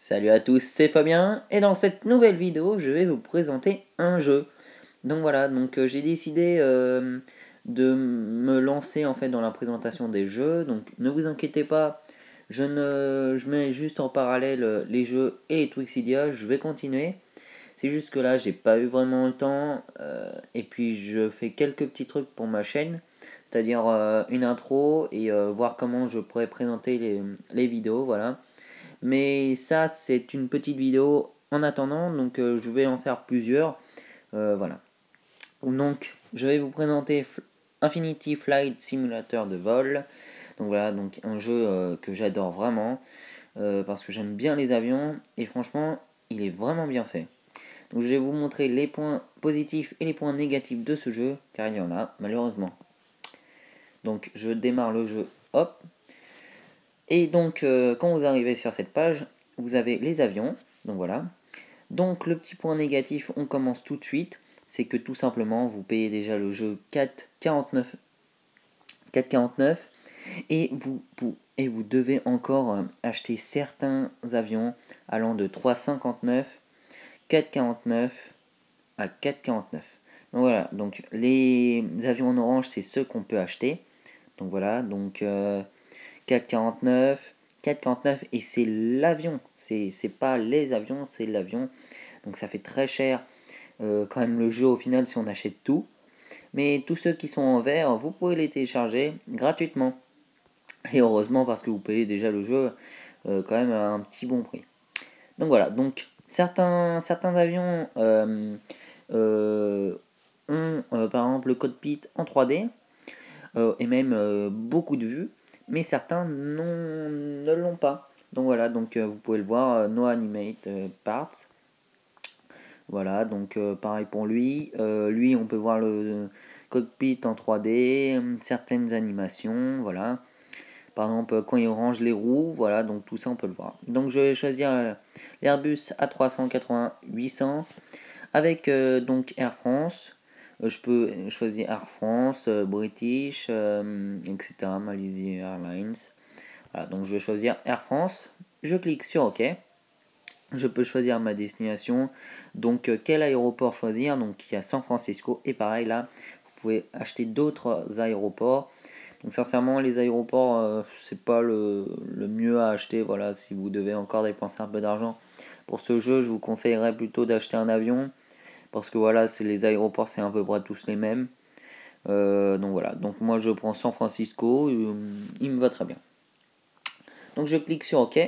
Salut à tous, c'est Fabien et dans cette nouvelle vidéo je vais vous présenter un jeu. Donc voilà, j'ai décidé de me lancer en fait dans la présentation des jeux. Donc ne vous inquiétez pas, je mets juste en parallèle les jeux et les Twixidia, je vais continuer. C'est juste que là j'ai pas eu vraiment le temps et puis je fais quelques petits trucs pour ma chaîne. C'est-à-dire une intro et voir comment je pourrais présenter les vidéos, voilà. Mais ça, c'est une petite vidéo en attendant, donc je vais en faire plusieurs. Voilà. Donc, je vais vous présenter Infinity Flight Simulator de vol. Donc voilà, donc un jeu que j'adore vraiment parce que j'aime bien les avions et franchement, il est vraiment bien fait. Donc, je vais vous montrer les points positifs et les points négatifs de ce jeu, car il y en a malheureusement. Donc, je démarre le jeu. Hop. Et donc, quand vous arrivez sur cette page, vous avez les avions. Donc voilà. Donc le petit point négatif, on commence tout de suite. C'est que tout simplement, vous payez déjà le jeu 4,49 et vous devez encore acheter certains avions allant de 3,59, 4,49 à 4,49. Donc voilà, donc les avions en orange, c'est ceux qu'on peut acheter. Donc voilà, donc 4,49, 4,49 et c'est l'avion, c'est pas les avions, c'est l'avion. Donc ça fait très cher quand même le jeu au final si on achète tout. Mais tous ceux qui sont en vert, vous pouvez les télécharger gratuitement. Et heureusement parce que vous payez déjà le jeu quand même à un petit bon prix. Donc voilà, donc certains avions ont par exemple le cockpit en 3D et même beaucoup de vues, mais certains ne l'ont pas. Donc voilà, donc vous pouvez le voir, no animate parts. Voilà, donc pareil pour lui. Lui, on peut voir le cockpit en 3D, certaines animations, voilà. Par exemple, quand il range les roues, voilà, donc tout ça, on peut le voir. Donc je vais choisir l'Airbus A380-800 avec donc Air France. Je peux choisir Air France, British, etc., Malaysia Airlines. Voilà, donc je vais choisir Air France. Je clique sur OK. Je peux choisir ma destination, donc quel aéroport choisir, donc il y a San Francisco, et pareil là, vous pouvez acheter d'autres aéroports. Donc sincèrement, les aéroports, c'est pas le mieux à acheter, voilà, si vous devez encore dépenser un peu d'argent. Pour ce jeu, je vous conseillerais plutôt d'acheter un avion, parce que voilà, les aéroports, c'est à peu près tous les mêmes. Donc voilà, donc moi je prends San Francisco, il me va très bien. Donc je clique sur OK.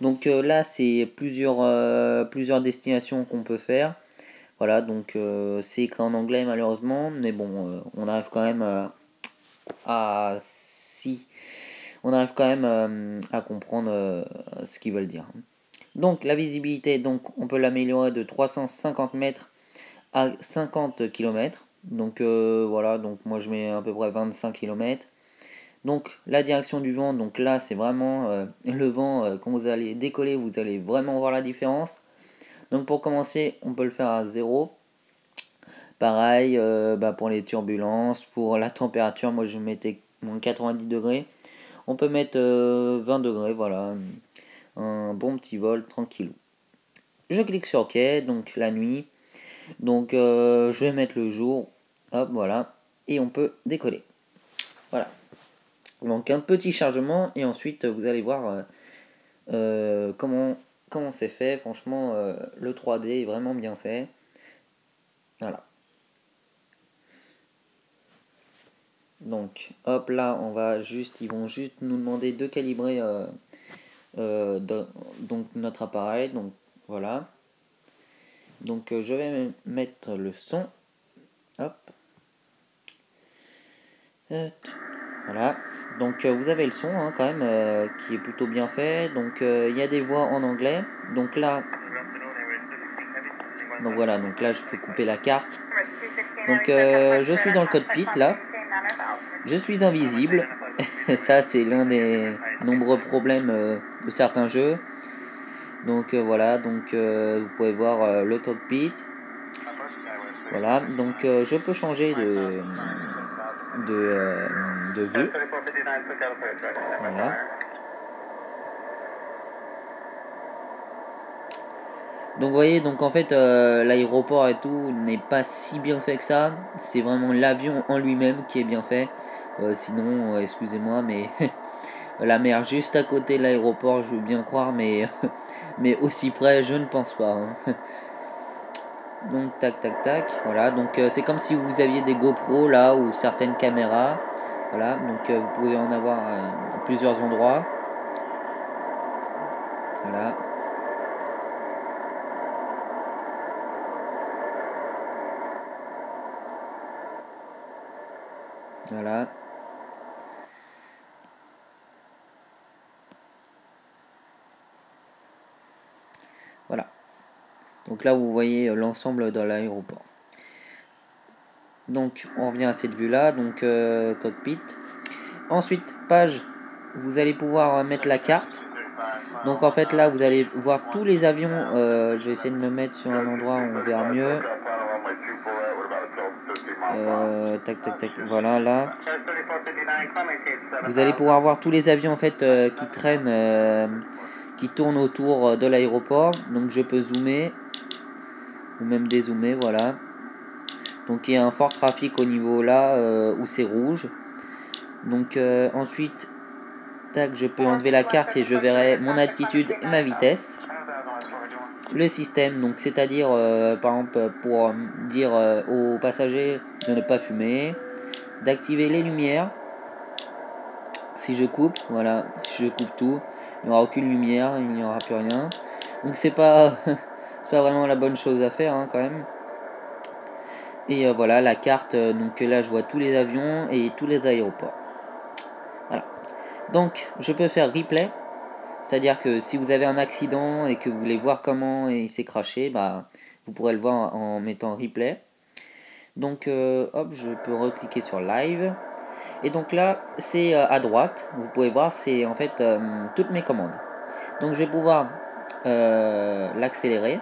Donc là, c'est plusieurs destinations qu'on peut faire. Voilà, donc c'est écrit en anglais malheureusement, mais bon, on arrive quand même on arrive quand même à comprendre ce qu'ils veulent dire. Donc la visibilité, donc on peut l'améliorer de 350 mètres à 50 km. Donc voilà, donc moi je mets à peu près 25 km. Donc la direction du vent, donc là c'est vraiment le vent, quand vous allez décoller, vous allez vraiment voir la différence. Donc pour commencer, on peut le faire à 0. Pareil, pour les turbulences, pour la température, moi je mettais moins 90 degrés. On peut mettre 20 degrés, voilà, un bon petit vol tranquillou. Je clique sur OK, donc la nuit. Donc je vais mettre le jour, hop, voilà, et on peut décoller. Voilà. Donc un petit chargement et ensuite vous allez voir comment c'est fait. Franchement, le 3D est vraiment bien fait. Voilà. Donc hop là, ils vont juste nous demander de calibrer donc notre appareil. Donc voilà. Donc je vais mettre le son. Hop. Voilà. Donc vous avez le son quand même qui est plutôt bien fait. Donc il y a des voix en anglais. Donc là, voilà. Donc là, je peux couper la carte. Donc je suis dans le cockpit là. Je suis invisible. Ça, c'est l'un des nombreux problèmes de certains jeux. Donc voilà. Donc vous pouvez voir le cockpit. Voilà. Donc je peux changer de vue. Voilà. Donc vous voyez, donc en fait l'aéroport et tout n'est pas si bien fait que ça. C'est vraiment l'avion en lui-même qui est bien fait. Sinon, excusez-moi, mais la mer juste à côté de l'aéroport, je veux bien croire, mais mais aussi près, je ne pense pas. Hein. Donc tac tac tac, voilà. Donc c'est comme si vous aviez des GoPro là ou certaines caméras. Voilà, donc vous pouvez en avoir à plusieurs endroits. Voilà. Voilà. Voilà. Donc là vous voyez l'ensemble de l'aéroport. Donc on revient à cette vue là, donc cockpit. Ensuite page, vous allez pouvoir mettre la carte. Donc en fait là vous allez voir tous les avions. Je vais essayer de me mettre sur un endroit où on verra mieux. Tac tac tac, voilà là. Vous allez pouvoir voir tous les avions en fait qui traînent, qui tournent autour de l'aéroport. Donc je peux zoomer ou même dézoomer, voilà. Donc il y a un fort trafic au niveau là où c'est rouge. Donc ensuite, tac, je peux enlever la carte et je verrai mon altitude et ma vitesse. Le système, donc c'est-à-dire par exemple pour dire aux passagers de ne pas fumer, d'activer les lumières. Si je coupe, voilà, si je coupe tout, il n'y aura aucune lumière, il n'y aura plus rien. Donc c'est pas c'est pas vraiment la bonne chose à faire hein, quand même. Et voilà la carte, donc là je vois tous les avions et tous les aéroports. Voilà. Donc je peux faire replay, c'est-à-dire que si vous avez un accident et que vous voulez voir comment il s'est crashé, bah, vous pourrez le voir en mettant replay. Donc hop, je peux recliquer sur live. Et donc là c'est à droite, vous pouvez voir, c'est en fait toutes mes commandes. Donc je vais pouvoir l'accélérer,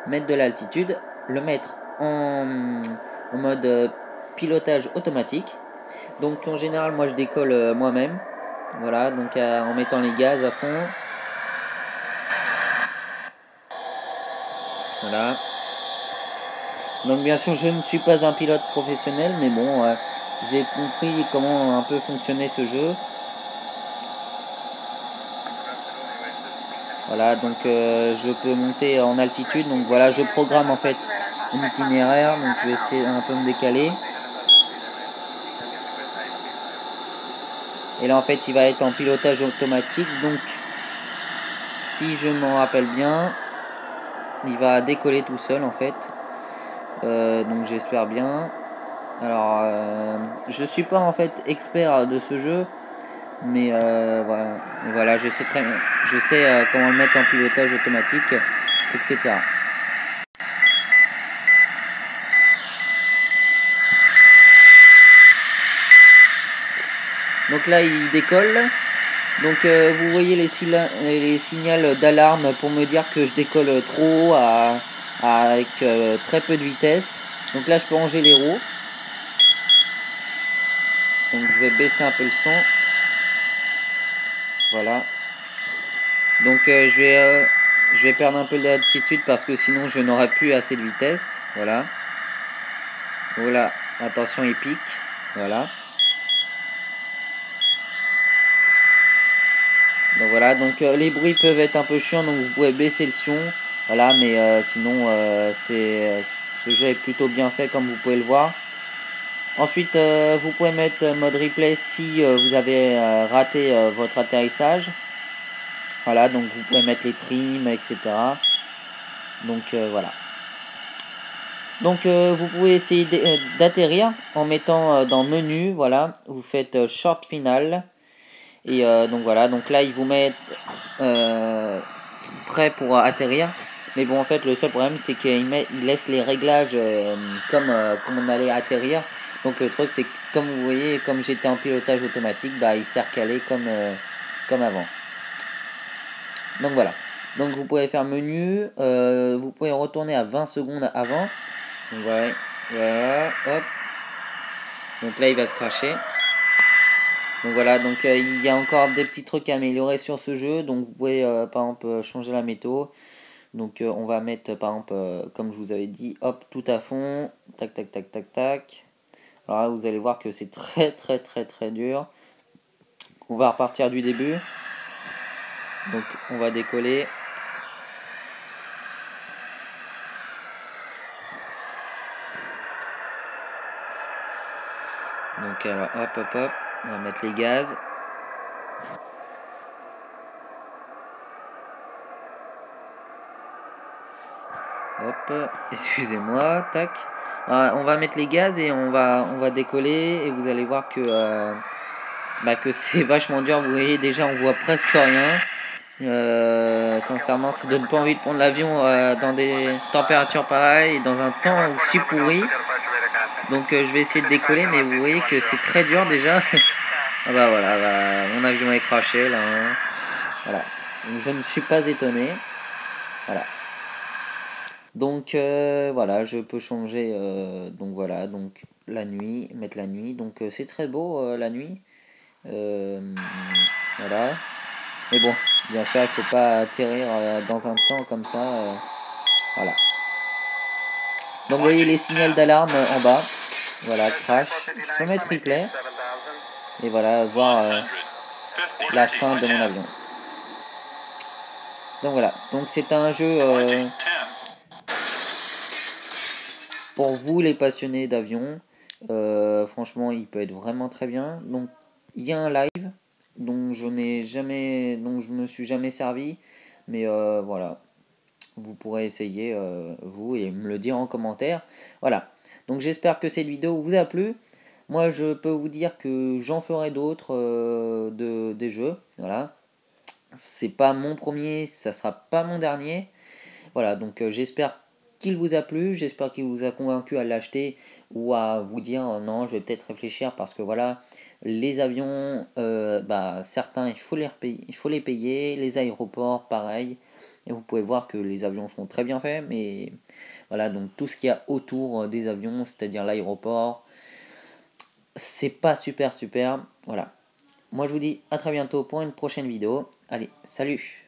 mettre de l'altitude, le mettre en mode pilotage automatique. Donc en général moi je décolle moi-même. Voilà, donc en mettant les gaz à fond. Voilà. Donc bien sûr je ne suis pas un pilote professionnel, mais bon, j'ai compris comment un peu fonctionnait ce jeu. Voilà, donc je peux monter en altitude. Donc voilà, je programme en fait un itinéraire. Donc je vais essayer un peu me décaler. Et là en fait il va être en pilotage automatique. Donc si je m'en rappelle bien, il va décoller tout seul en fait. Donc j'espère bien. Alors je suis pas en fait expert de ce jeu. Mais voilà, je sais très bien. Je sais comment le mettre en pilotage automatique, etc. Donc là il décolle. Donc vous voyez les signaux d'alarme pour me dire que je décolle trop haut avec très peu de vitesse. Donc là je peux ranger les roues. Donc je vais baisser un peu le son. Voilà. Donc je vais perdre un peu d'altitude parce que sinon je n'aurai plus assez de vitesse. Voilà. Voilà. Attention il pique. Voilà. Donc voilà, donc les bruits peuvent être un peu chiants, donc vous pouvez baisser le son. Voilà, mais sinon ce jeu est plutôt bien fait comme vous pouvez le voir. Ensuite, vous pouvez mettre mode replay si vous avez raté votre atterrissage. Voilà, donc vous pouvez mettre les trims, etc. Donc voilà. Donc vous pouvez essayer d'atterrir en mettant dans menu, voilà, vous faites short final. Et donc voilà, donc là ils vous mettent prêt pour atterrir. Mais bon en fait le seul problème c'est qu'il laisse les réglages comme on allait atterrir. Donc le truc c'est que comme vous voyez, comme j'étais en pilotage automatique, bah il s'est recalé comme avant. Donc voilà. Donc vous pouvez faire menu, vous pouvez retourner à 20 secondes avant. Donc voilà, voilà, hop. Donc là il va se cracher. Donc voilà, donc il y a encore des petits trucs à améliorer sur ce jeu. Donc vous pouvez par exemple changer la météo. Donc on va mettre par exemple, comme je vous avais dit, hop, tout à fond, tac tac tac tac tac. Alors là vous allez voir que c'est très très très très dur. On va repartir du début. Donc on va décoller. Donc alors hop hop hop, on va mettre les gaz. Hop, excusez-moi, tac. On va mettre les gaz et on va décoller et vous allez voir que c'est vachement dur. Vous voyez déjà on voit presque rien. Sincèrement ça donne pas envie de prendre l'avion dans des températures pareilles et dans un temps aussi pourri. Donc je vais essayer de décoller mais vous voyez que c'est très dur déjà. Ah bah voilà, mon avion est crashé là. Hein. Voilà. Donc, je ne suis pas étonné. Voilà. Donc voilà, je peux changer. Donc voilà, donc la nuit, mettre la nuit. Donc c'est très beau la nuit. Voilà. Mais bon, bien sûr, il faut pas atterrir dans un temps comme ça. Voilà. Donc vous voyez les signaux d'alarme en bas. Voilà, crash. Je peux mettre replay. Et voilà, voir la fin de mon avion. Donc voilà. Donc c'est un jeu pour vous les passionnés d'avion. Franchement, il peut être vraiment très bien. Donc il y a un live dont je me suis jamais servi. Mais voilà. Vous pourrez essayer vous et me le dire en commentaire. Voilà. Donc j'espère que cette vidéo vous a plu. Moi je peux vous dire que j'en ferai d'autres des jeux. Voilà. C'est pas mon premier, ça sera pas mon dernier. Voilà, donc j'espère qu'il vous a plu, j'espère qu'il vous a convaincu à l'acheter ou à vous dire non, je vais peut-être réfléchir parce que voilà, les avions, certains il faut les payer, les aéroports pareil. Et vous pouvez voir que les avions sont très bien faits, mais voilà, donc tout ce qu'il y a autour des avions, c'est-à-dire l'aéroport, c'est pas super super. Voilà. Moi je vous dis à très bientôt pour une prochaine vidéo. Allez, salut!